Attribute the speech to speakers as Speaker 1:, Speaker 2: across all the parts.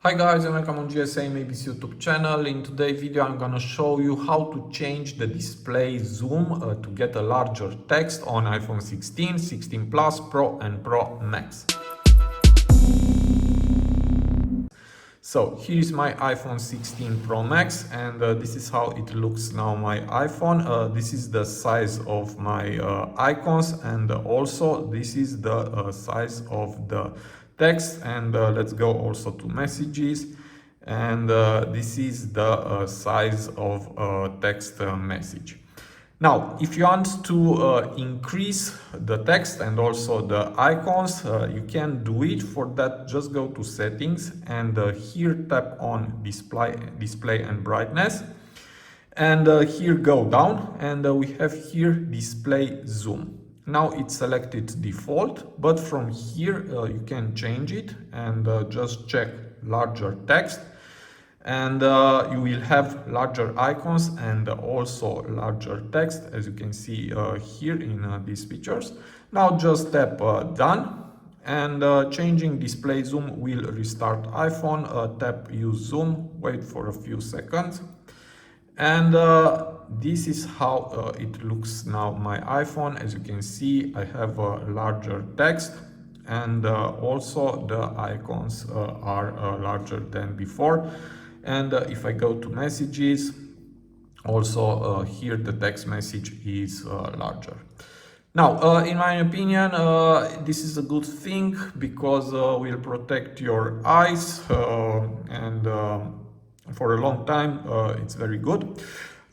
Speaker 1: Hi guys and welcome on GSM-ABC YouTube channel. In today's video I'm gonna show you how to change the display zoom to get a larger text on iPhone 16, 16 Plus, Pro and Pro Max. So here is my iPhone 16 Pro Max and this is how it looks now my iPhone. This is the size of my icons and also this is the size of the text, and let's go also to messages, and this is the size of text message. Now, if you want to increase the text and also the icons, you can do it. For that, just go to settings and here tap on display and brightness, and here go down, and we have here display zoom. Now it's selected default, but from here you can change it and just check larger text, and you will have larger icons and also larger text, as you can see here in these pictures. Now just tap done, and changing display zoom will restart iPhone. Tap use zoom, wait for a few seconds, and this is how it looks now my iPhone. As you can see, I have a larger text, and also the icons are larger than before. And if I go to messages, also here the text message is larger. Now, in my opinion, this is a good thing because will protect your eyes, and for a long time it's very good.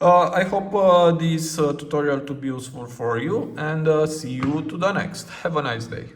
Speaker 1: I hope this tutorial to be useful for you, and see you to the next. Have a nice day.